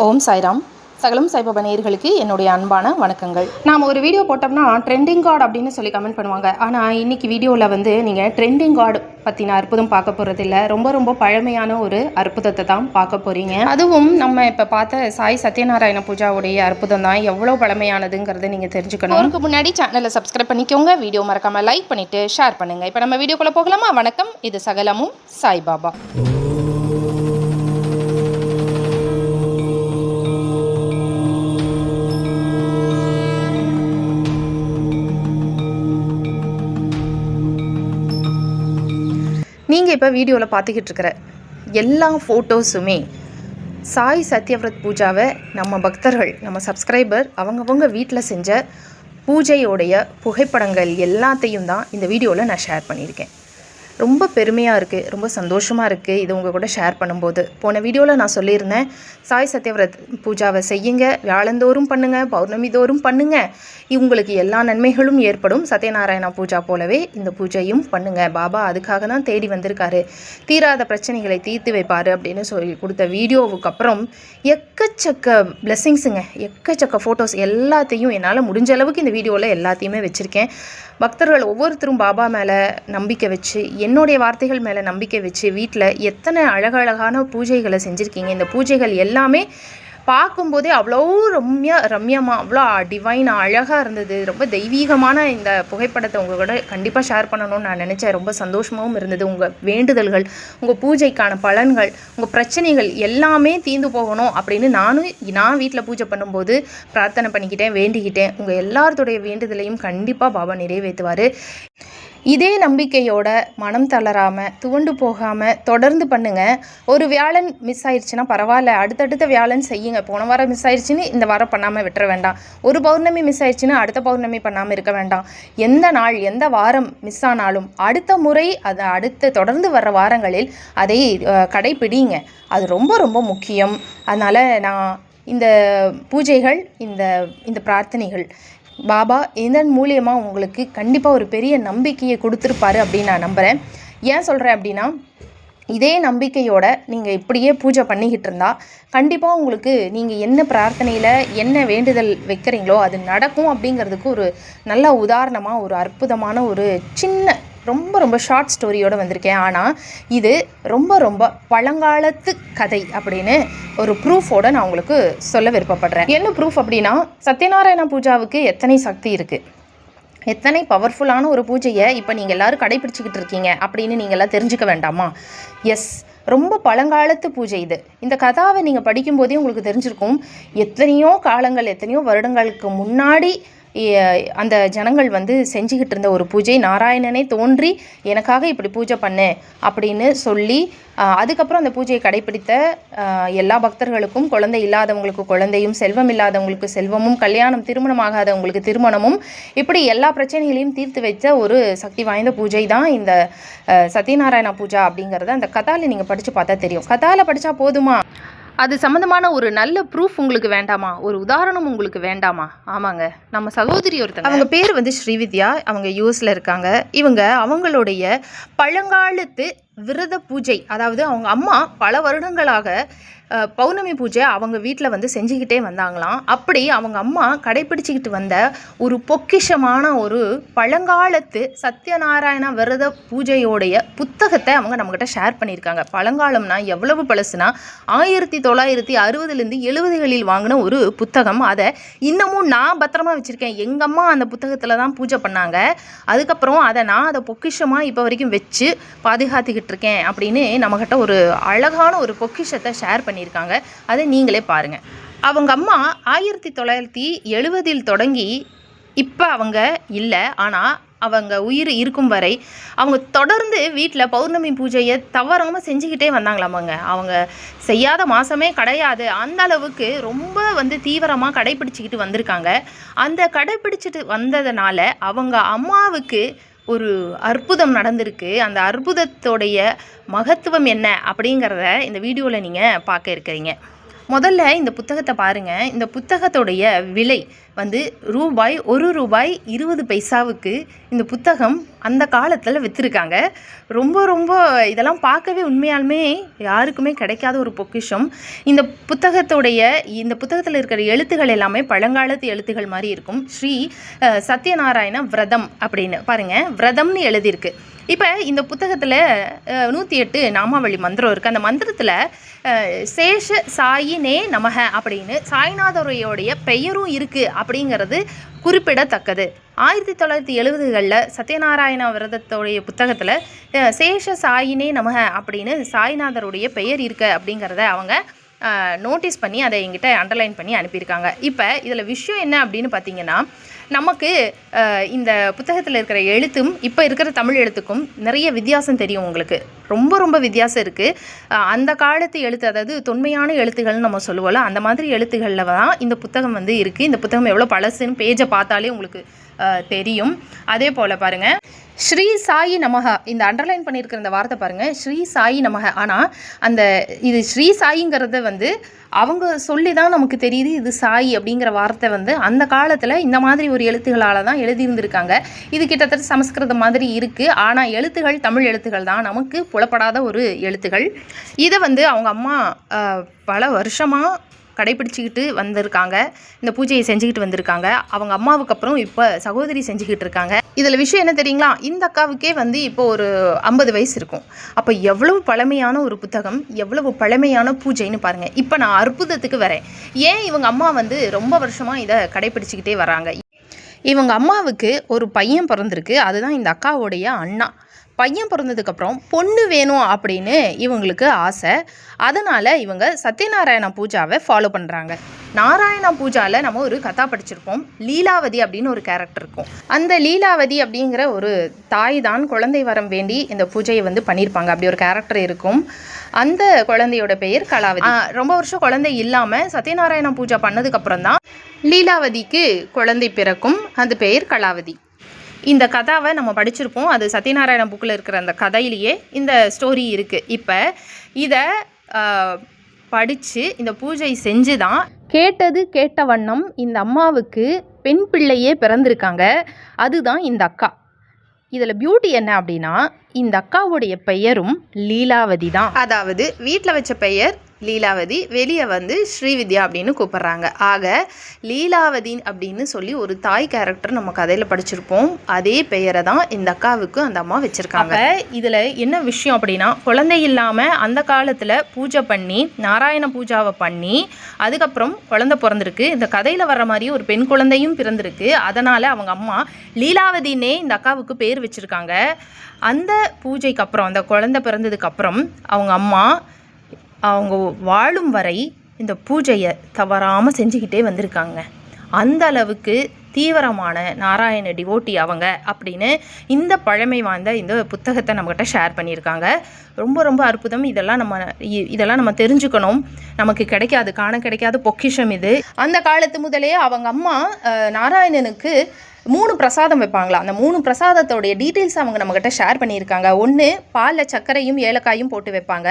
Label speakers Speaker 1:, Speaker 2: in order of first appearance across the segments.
Speaker 1: ஓம் சாய்ராம். சகலம் சாய்பாபா நேயர்களுக்கு என்னுடைய அன்பான வணக்கங்கள். நாம் ஒரு வீடியோ போட்டோம்னா ட்ரெண்டிங் கார்டு அப்படின்னு சொல்லி கமெண்ட் பண்ணுவாங்க. ஆனால் இன்றைக்கி வீடியோவில் வந்து நீங்கள் ட்ரெண்டிங் கார்டு பற்றின அற்புதம் பார்க்க போகிறதில்ல, ரொம்ப பழமையான ஒரு அற்புதத்தை தான் பார்க்க போகிறீங்க. அதுவும் நம்ம இப்போ பார்த்த சாய் சத்யநாராயண பூஜாவுடைய அற்புதம் தான் எவ்வளோ பழமையானதுங்கிறத நீங்கள் தெரிஞ்சுக்கணும். அதுக்கு முன்னாடி சேனலை சப்ஸ்கிரைப் பண்ணிக்கோங்க, வீடியோ மறக்காமல் லைக் பண்ணிவிட்டு ஷேர் பண்ணுங்கள். இப்போ நம்ம வீடியோக்குள்ளே போகலாமா? வணக்கம், இது சகலமும் சாய்பாபா. நீங்கள் இப்போ வீடியோவில் பார்த்துக்கிட்டு இருக்கிற எல்லா ஃபோட்டோஸுமே சாய் சத்யவிரத் பூஜாவை நம்ம பக்தர்கள், நம்ம சப்ஸ்கிரைபர் அவங்கவுங்க வீட்டில் செஞ்ச பூஜையோடைய புகைப்படங்கள் எல்லாத்தையும் தான் இந்த வீடியோவில் நான் ஷேர் பண்ணியிருக்கேன். ரொம்ப பெருமையாக இருக்குது, ரொம்ப சந்தோஷமாக இருக்குது இது உங்கள் கூட ஷேர் பண்ணும்போது. போன வீடியோவில் நான் சொல்லியிருந்தேன், சாய் சத்யவிரத் பூஜாவை செய்யுங்க, வியாழந்தோறும் பண்ணுங்கள், பௌர்ணமி தோறும் பண்ணுங்கள், உங்களுக்கு எல்லா நன்மைகளும் ஏற்படும். சத்யநாராயணா பூஜா போலவே இந்த பூஜையும் பண்ணுங்கள், பாபா அதுக்காக தான் தேடி வந்திருக்காரு, தீராத பிரச்சனைகளை தீர்த்து வைப்பார் அப்படின்னு சொல்லி கொடுத்த வீடியோவுக்கு அப்புறம் எக்கச்சக்க பிளெஸ்ஸிங்ஸுங்க, எக்கச்சக்க ஃபோட்டோஸ் எல்லாத்தையும் என்னால் முடிஞ்ச அளவுக்கு இந்த வீடியோவில் எல்லாத்தையுமே வச்சுருக்கேன். பக்தர்கள் ஒவ்வொருத்தரும் பாபா மேலே நம்பிக்கை வச்சு, என்னுடைய வார்த்தைகள் மேலே நம்பிக்கை வச்சு வீட்டில் எத்தனை அழகழகான பூஜைகளை செஞ்சுருக்கீங்க. இந்த பூஜைகள் எல்லாமே பார்க்கும்போதே அவ்வளோ ரம்யமாக அவ்வளோ டிவைனாக அழகாக இருந்தது. ரொம்ப தெய்வீகமான இந்த புகைப்படத்தை உங்கள் கூட கண்டிப்பாக ஷேர் பண்ணணும்னு நான் நினச்சேன். ரொம்ப சந்தோஷமாகவும் இருந்தது. உங்கள் வேண்டுதல்கள், உங்கள் பூஜைக்கான பலன்கள், உங்கள் பிரச்சனைகள் எல்லாமே தீர்ந்து போகணும் அப்படின்னு நான் வீட்டில் பூஜை பண்ணும்போது பிரார்த்தனை பண்ணிக்கிட்டேன், வேண்டிக்கிட்டேன். உங்கள் எல்லாருடைய வேண்டுதலையும் கண்டிப்பாக பாபா நிறைவேற்றுவார். இதே நம்பிக்கையோட மனம் தளராமல், துவண்டு போகாமல் தொடர்ந்து பண்ணுங்கள். ஒரு வியாழன் மிஸ் ஆயிடுச்சுன்னா பரவாயில்ல, அடுத்தடுத்த வியாழன் செய்யுங்க. போன வாரம் மிஸ் ஆயிடுச்சுன்னு இந்த வாரம் பண்ணாமல் விட்டுற வேண்டாம். ஒரு பௌர்ணமி மிஸ் ஆயிடுச்சுன்னா அடுத்த பௌர்ணமி பண்ணாமல் இருக்க வேண்டாம். எந்த நாள் எந்த வாரம் மிஸ் ஆனாலும் அடுத்த முறை அடுத்த தொடர்ந்து வர்ற வாரங்களில் அதை கடைப்பிடிங்க. அது ரொம்ப முக்கியம். அதனால் நான் இந்த பூஜைகள், இந்த பிரார்த்தனைகள் பாபா இதன் மூலியமாக உங்களுக்கு கண்டிப்பாக ஒரு பெரிய நம்பிக்கையை கொடுத்துருப்பாரு அப்படின்னு நான் நம்புகிறேன். ஏன் சொல்கிறேன் அப்படின்னா, இதே நம்பிக்கையோட நீங்கள் இப்படியே பூஜை பண்ணிக்கிட்டு இருந்தால் கண்டிப்பாக உங்களுக்கு நீங்கள் என்ன பிரார்த்தனையில் என்ன வேண்டுதல் வைக்கிறீங்களோ அது நடக்கும் அப்படிங்கிறதுக்கு ஒரு நல்ல உதாரணமாக, ஒரு அற்புதமான ஒரு சின்ன ரொம்ப ஷார்ட் ஸ்டோரியோடு வந்திருக்கேன். ஆனால் இது ரொம்ப பழங்காலத்து கதை அப்படின்னு ஒரு ப்ரூஃபோடு நான் உங்களுக்கு சொல்ல விருப்பப்படுறேன். என்ன ப்ரூஃப் அப்படின்னா, சத்யநாராயண பூஜாவுக்கு எத்தனை சக்தி இருக்குது, எத்தனை பவர்ஃபுல்லான ஒரு பூஜையை இப்போ நீங்கள் எல்லோரும் கடைப்பிடிச்சிக்கிட்டு இருக்கீங்க அப்படின்னு நீங்கள்லாம் தெரிஞ்சுக்க வேண்டாமா? எஸ், ரொம்ப பழங்காலத்து பூஜை இது. இந்த கதாவை நீங்கள் படிக்கும்போதே உங்களுக்கு தெரிஞ்சிருக்கும், எத்தனையோ காலங்கள், எத்தனையோ வருடங்களுக்கு முன்னாடி அந்த ஜனங்கள் வந்து செஞ்சுக்கிட்டு இருந்த ஒரு பூஜை. நாராயணனே தோன்றி எனக்காக இப்படி பூஜை பண்ணு அப்படின்னு சொல்லி அதுக்கப்புறம் அந்த பூஜையை கடைப்பிடித்த எல்லா பக்தர்களுக்கும், குழந்தை இல்லாதவங்களுக்கு குழந்தையும், செல்வம் இல்லாதவங்களுக்கு செல்வமும், கல்யாணம் திருமணம் ஆகாதவங்களுக்கு திருமணமும், இப்படி எல்லா பிரச்சனைகளையும் தீர்த்து வைத்த ஒரு சக்தி வாய்ந்த பூஜை தான் இந்த சத்யநாராயண பூஜா அப்படிங்கிறத அந்த கதாவில் நீங்கள் படித்து பார்த்தா தெரியும். கதாவில் படித்தா போதுமா? அது சம்மந்தமான ஒரு நல்ல ப்ரூஃப் உங்களுக்கு வேண்டாமா? ஒரு உதாரணம் உங்களுக்கு வேண்டாமா? ஆமாங்க, நம்ம சகோதரி ஒருத்தங்க, அவங்க பேர் வந்து ஸ்ரீவித்யா, அவங்க யூஎஸில் இருக்காங்க. இவங்க அவங்களுடைய பழங்காலத்து விரத பூஜை, அதாவது அவங்க அம்மா பல வருடங்களாக பௌர்ணமி பூஜை அவங்க வீட்டில் வந்து செஞ்சுக்கிட்டே வந்தாங்களாம். அப்படி அவங்க அம்மா கடைப்பிடிச்சிக்கிட்டு வந்த ஒரு பொக்கிஷமான ஒரு பழங்காலத்து சத்யநாராயண விரத பூஜையோடைய புத்தகத்தை அவங்க நம்மக்கிட்ட ஷேர் பண்ணியிருக்காங்க. பழங்காலம்னா எவ்வளவு பழசுனா 1960லேருந்து 70களில் வாங்கின ஒரு புத்தகம். அதை இன்னமும் நான் பத்திரமா வச்சுருக்கேன். எங்கள் அம்மா அந்த புத்தகத்தில் தான் பூஜை பண்ணாங்க. அதுக்கப்புறம் அதை பொக்கிஷமாக இப்போ வரைக்கும் வச்சு பாதுகாத்துக்கிட்டு இருக்கேன் அப்படின்னு நம்மக்கிட்ட ஒரு அழகான ஒரு பொக்கிஷத்தை ஷேர் பண்ணியிருக்காங்க. அதை நீங்களே பாருங்கள். அவங்க அம்மா 1970 தொடங்கி இப்போ அவங்க இல்லை, ஆனால் அவங்க உயிர் இருக்கும் வரை அவங்க தொடர்ந்து வீட்டில் பௌர்ணமி பூஜையை தவறாமல் செஞ்சுக்கிட்டே வந்தாங்களாமாங்க. அவங்க செய்யாத மாதமே கிடையாது. அந்த அளவுக்கு ரொம்ப வந்து தீவிரமாக கடைப்பிடிச்சிக்கிட்டு வந்திருக்காங்க. அந்த கடைப்பிடிச்சிட்டு வந்ததுனால அவங்க அம்மாவுக்கு ஒரு அற்புதம் நடந்திருக்கு. அந்த அற்புதத்தோடைய மகத்துவம் என்ன அப்படிங்கிறத இந்த வீடியோவில் நீங்கள் பார்க்க இருக்கிறீங்க. முதல்ல இந்த புத்தகத்தை பாருங்கள். இந்த புத்தகத்தோடைய விலை வந்து ₹1 20 பைசாவுக்கு இந்த புத்தகம் அந்த காலத்தில் விற்றுருக்காங்க. ரொம்ப ரொம்ப இதெல்லாம் பார்க்கவே உண்மையாலுமே யாருக்குமே கிடைக்காத ஒரு பொக்கிஷம். இந்த புத்தகத்தில் இருக்கிற எழுத்துகள் எல்லாமே பழங்காலத்து எழுத்துகள் மாதிரி இருக்கும். ஸ்ரீ சத்யநாராயண விரதம் அப்படின்னு பாருங்கள், விரதம்னு எழுதியிருக்கு. இப்போ இந்த புத்தகத்தில் 108 நாமாவளி மந்திரம் இருக்குது. அந்த மந்திரத்தில் சேஷ சாயினே நமக அப்படின்னு சாய்நாதரையோடைய பெயரும் இருக்குது அப்படிங்கிறது குறிப்பிடத்தக்கது. 1970களில் சத்யநாராயண விரதத்தோடைய புத்தகத்தில் சேஷ சாயினே நமக அப்படின்னு சாய்நாதருடைய பெயர் இருக்குது அப்படிங்கிறத அவங்க நோட்டீஸ் பண்ணி அதை என்கிட்ட அண்டர்லைன் பண்ணி அனுப்பியிருக்காங்க. இப்போ இதில் விஷயம் என்ன அப்படின்னு பார்த்தீங்கன்னா, நமக்கு இந்த புத்தகத்தில் இருக்கிற எழுத்தும் இப்போ இருக்கிற தமிழ் எழுத்துக்கும் நிறைய வித்தியாசம் தெரியும். உங்களுக்கு ரொம்ப ரொம்ப வித்தியாசம் இருக்குது. அந்த காலத்து எழுத்து, அதாவது தொன்மையான எழுத்துக்கள்னு நம்ம சொல்லுவோம்ல, அந்த மாதிரி எழுத்துக்களில் தான் இந்த புத்தகம் வந்து இருக்குது. இந்த புத்தகம் எவ்வளோ பழசுன்னு பேஜை பார்த்தாலே உங்களுக்கு தெரியும். அதே போல் பாருங்கள், ஸ்ரீ சாயி நமக, இந்த அண்டர்லைன் பண்ணியிருக்கிற இந்த வார்த்தை பாருங்கள், ஸ்ரீ சாயி நமக. ஆனால் இது ஸ்ரீ சாயிங்கிறத வந்து அவங்க சொல்லி தான் நமக்கு தெரியுது இது சாயி அப்படிங்கிற வார்த்தை வந்து அந்த காலத்தில் இந்த மாதிரி ஒரு எழுத்துக்களால் தான் எழுதியிருந்திருக்காங்க. இது கிட்டத்தட்ட சமஸ்கிருதம் மாதிரி இருக்குது. ஆனால் எழுத்துகள் தமிழ் எழுத்துக்கள் தான், நமக்கு புலப்படாத ஒரு எழுத்துகள். இதை வந்து அவங்க அம்மா பல வருஷமாக கடைப்பிடிச்சிக்கிட்டு வந்திருக்காங்க. இந்த பூஜையை செஞ்சுக்கிட்டு வந்திருக்காங்க. அவங்க அம்மாவுக்கு அப்புறம் இப்போ சகோதரி செஞ்சுக்கிட்டு இருக்காங்க. இதில் விஷயம் என்ன தெரியுங்களா, இந்த அக்காவுக்கே வந்து இப்போ ஒரு 50 வயசு இருக்கும். அப்போ எவ்வளவு பழமையான ஒரு புத்தகம், எவ்வளவு பழமையான பூஜைன்னு பாருங்கள். இப்போ நான் அற்புதத்துக்கு வரேன். ஏன் இவங்க அம்மா வந்து ரொம்ப வருஷமாக இதை கடைப்பிடிச்சிக்கிட்டே வராங்க. இவங்க அம்மாவுக்கு ஒரு பையன் பிறந்திருக்கு. அதுதான் இந்த அக்காவுடைய அண்ணா. பையன் பிறந்ததுக்கப்புறம் பொண்ணு வேணும் அப்படின்னு இவங்களுக்கு ஆசை. அதனால் இவங்க சத்யநாராயண பூஜாவை ஃபாலோ பண்ணுறாங்க. நாராயண பூஜாவில் நம்ம ஒரு கதா படிச்சிருப்போம். லீலாவதி அப்படின்னு ஒரு கேரக்டர் இருக்கும். அந்த லீலாவதி அப்படிங்கிற ஒரு தாய் தான் குழந்தை வரம் வேண்டி இந்த பூஜையை வந்து பண்ணியிருப்பாங்க. அப்படி ஒரு கேரக்டர் இருக்கும். அந்த குழந்தையோட பெயர் கலாவதி. ரொம்ப வருஷம் குழந்தை இல்லாமல் சத்யநாராயண பூஜா பண்ணதுக்கப்புறம் தான் லீலாவதிக்கு குழந்தை பிறக்கும். அந்த பெயர் கலாவதி. இந்த கதாவை நம்ம படிச்சிருப்போம். அது சத்யநாராயண புக்கில் இருக்கிற அந்த கதையிலேயே இந்த ஸ்டோரி இருக்குது. இப்போ இதை படித்து இந்த பூஜை செஞ்சு தான் கேட்ட வண்ணம் இந்த அம்மாவுக்கு பெண் பிள்ளையே பிறந்திருக்காங்க. அதுதான் இந்த அக்கா. இதில் பியூட்டி என்ன அப்படின்னா, இந்த அக்காவுடைய பெயரும் லீலாவதி தான். அதாவது வீட்டில் வச்ச பெயர் லீலாவதி, வெளியே வந்து ஸ்ரீவித்யா அப்படின்னு கூப்பிட்றாங்க. ஆக லீலாவதி அப்படின்னு சொல்லி ஒரு தாய் கேரக்டர் நம்ம கதையில் படிச்சிருப்போம். அதே பெயரை தான் இந்த அக்காவுக்கு அந்த அம்மா வச்சுருக்காங்க. இதில் என்ன விஷயம் அப்படின்னா, குழந்தை இல்லாமல் அந்த காலத்தில் பூஜை பண்ணி நாராயண பூஜாவை பண்ணி அதுக்கப்புறம் குழந்தை பிறந்திருக்கு. இந்த கதையில் வர்ற மாதிரி ஒரு பெண் குழந்தையும் பிறந்திருக்கு. அதனால் அவங்க அம்மா லீலாவதினே இந்த அக்காவுக்கு பேர் வச்சுருக்காங்க. அந்த பூஜைக்கு அப்புறம், அந்த குழந்தை பிறந்ததுக்கப்புறம் அவங்க அம்மா அவங்க வாழும் வரை இந்த பூஜையை தவறாமல் செஞ்சுக்கிட்டே வந்திருக்காங்க. அந்த அளவுக்கு தீவிரமான நாராயண டிவோட்டி அவங்க அப்படின்னு இந்த பழமை வாய்ந்த இந்த புத்தகத்தை நம்மகிட்ட ஷேர் பண்ணியிருக்காங்க. ரொம்ப ரொம்ப அற்புதம். இதெல்லாம் நம்ம தெரிஞ்சுக்கணும். நமக்கு கிடைக்காது, காண கிடைக்காத பொக்கிஷம் இது. அந்த காலத்து முதலே அவங்க அம்மா நாராயணனுக்கு 3 பிரசாதம் வைப்பாங்களா. அந்த 3 பிரசாதத்தோடைய டீட்டெயில்ஸ் அவங்க நம்மகிட்ட ஷேர் பண்ணியிருக்காங்க. 1 பாலில் சர்க்கரையும் ஏலக்காயும் போட்டு வைப்பாங்க.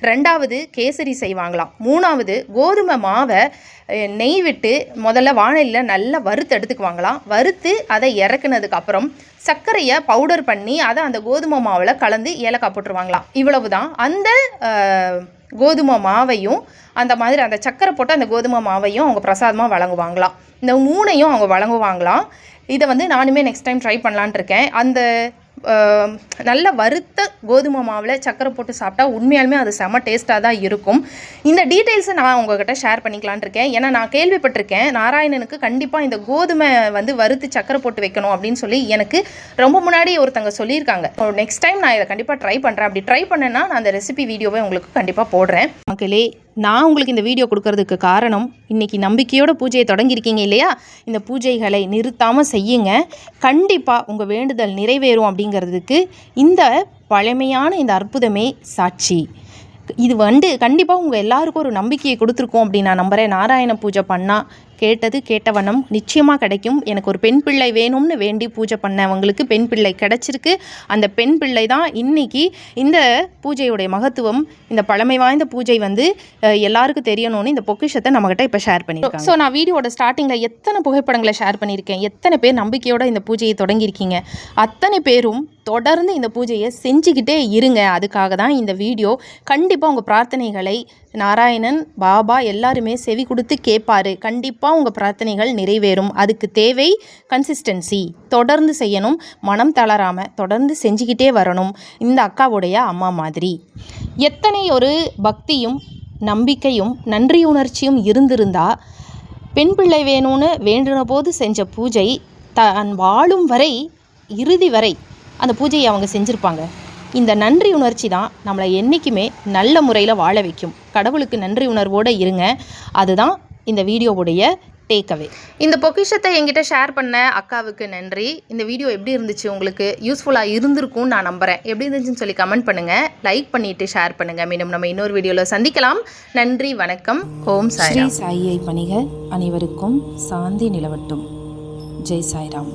Speaker 1: 2வது கேசரி செய்வாங்களாம். 3வது கோதுமை மாவை நெய் விட்டு முதல்ல வாணலியில் நல்லா வறுத்து எடுத்துக்குவாங்களாம். வறுத்து அதை இறக்குனதுக்கு அப்புறம் சர்க்கரையை பவுடர் பண்ணி அதை அந்த கோதுமை மாவில் கலந்து ஏலக்காய் போட்டுருவாங்களாம். இவ்வளவு தான். அந்த கோதுமை மாவையும் அந்த மாதிரி அந்த சர்க்கரை போட்டு அந்த கோதுமை மாவையும் அவங்க பிரசாதமாக வழங்குவாங்களாம். இந்த 3ஐயும் அவங்க வழங்குவாங்களாம். இதை வந்து நானுமே நெக்ஸ்ட் டைம் ட்ரை பண்ணலான்ட்டு இருக்கேன். அந்த நல்ல வறுத்த கோதுமை மாவில் சர்க்கரை போட்டு சாப்பிட்டா உண்மையாலுமே அது செம டேஸ்ட்டாக தான் இருக்கும். இந்த டீட்டெயில்ஸை நான் உங்கள்கிட்ட ஷேர் பண்ணிக்கலான் இருக்கேன். ஏன்னா நான் கேள்விப்பட்டிருக்கேன் நாராயணனுக்கு கண்டிப்பாக இந்த கோதுமை வந்து வறுத்து சர்க்கரை போட்டு வைக்கணும் அப்படின்னு சொல்லி எனக்கு ரொம்ப முன்னாடி ஒருத்தங்க சொல்லியிருக்காங்க. நெக்ஸ்ட் டைம் நான் இதை கண்டிப்பாக ட்ரை பண்ணுறேன். அப்படி ட்ரை பண்ணேன்னா நான் அந்த ரெசிபி வீடியோவை உங்களுக்கு கண்டிப்பாக போடுறேன். மக்களே, நான் உங்களுக்கு இந்த வீடியோ கொடுக்கறதுக்கு காரணம், இன்றைக்கி நம்பிக்கையோட பூஜையை தொடங்கியிருக்கீங்க இல்லையா, இந்த பூஜைகளை நிறுத்தாமல் செய்யுங்க. கண்டிப்பாக உங்கள் வேண்டுதல் நிறைவேறும் அப்படிங்கிறதுக்கு இந்த பழமையான இந்த அற்புதமே சாட்சி. இது கண்டிப்பாக உங்கள் எல்லாருக்கும் ஒரு நம்பிக்கையை கொடுத்துருக்கோம் அப்படின்னு நான் நம்புகிறேன். நாராயண பூஜை பண்ணால் கேட்டது கேட்ட வண்ணம் நிச்சயமாக கிடைக்கும். எனக்கு ஒரு பெண் பிள்ளை வேணும்னு வேண்டி பூஜை பண்ணவங்களுக்கு பெண் பிள்ளை கிடச்சிருக்கு. அந்த பெண் பிள்ளை தான் இன்னைக்கு இந்த பூஜையுடைய மகத்துவம், இந்த பழமை வாய்ந்த பூஜை வந்து எல்லாருக்கும் தெரியணும்னு இந்த பொக்கிஷத்தை நம்மகிட்ட இப்போ ஷேர் பண்ணியிருக்காங்க. ஸோ நான் வீடியோட ஸ்டார்டிங்கில் எத்தனை புகைப்படங்களை ஷேர் பண்ணியிருக்கேன், எத்தனை பேர் நம்பிக்கையோட இந்த பூஜையை தொடங்கியிருக்கீங்க, அத்தனை பேரும் தொடர்ந்து இந்த பூஜையை செஞ்சுக்கிட்டே இருங்க. அதுக்காக தான் இந்த வீடியோ. கண்டிப்பாக உங்கள் பிரார்த்தனைகளை நாராயணன் பாபா எல்லாருமே செவி கொடுத்து கேட்பாரு. கண்டிப்பாக உங்கள் பிரார்த்தனைகள் நிறைவேறும். அதுக்கு தேவை கன்சிஸ்டன்சி, தொடர்ந்து செய்யணும், மனம் தளராமல் தொடர்ந்து செஞ்சுக்கிட்டே வரணும். இந்த அக்காவுடைய அம்மா மாதிரி எத்தனை ஒரு பக்தியும் நம்பிக்கையும் நன்றியுணர்ச்சியும் இருந்திருந்தால் பெண் பிள்ளை வேணும்னு வேண்டின போது செஞ்ச பூஜை தான் வாழும் வரை இறுதி வரை அந்த பூஜையை அவங்க செஞ்சுருப்பாங்க. இந்த நன்றி உணர்ச்சி தான் நம்மளை என்றைக்குமே நல்ல முறையில் வாழ வைக்கும். கடவுளுக்கு நன்றி உணர்வோடு இருங்க. அதுதான் இந்த வீடியோவுடைய டேக்அவே. இந்த பொக்கிஷத்தை என்கிட்ட ஷேர் பண்ண அக்காவுக்கு நன்றி. இந்த வீடியோ எப்படி இருந்துச்சு, உங்களுக்கு யூஸ்ஃபுல்லாக இருந்திருக்கும்னு நான் நம்புகிறேன். எப்படி இருந்துச்சுன்னு சொல்லி கமெண்ட் பண்ணுங்கள், லைக் பண்ணிவிட்டு ஷேர் பண்ணுங்கள். மீண்டும் நம்ம இன்னொரு வீடியோவில் சந்திக்கலாம். நன்றி, வணக்கம். ஓம் சாய்ராம்.
Speaker 2: ஸ்ரீ சாயியை பணிக அனைவருக்கும் சாந்தி நிலவட்டும். ஜெய் சாய்ராம்.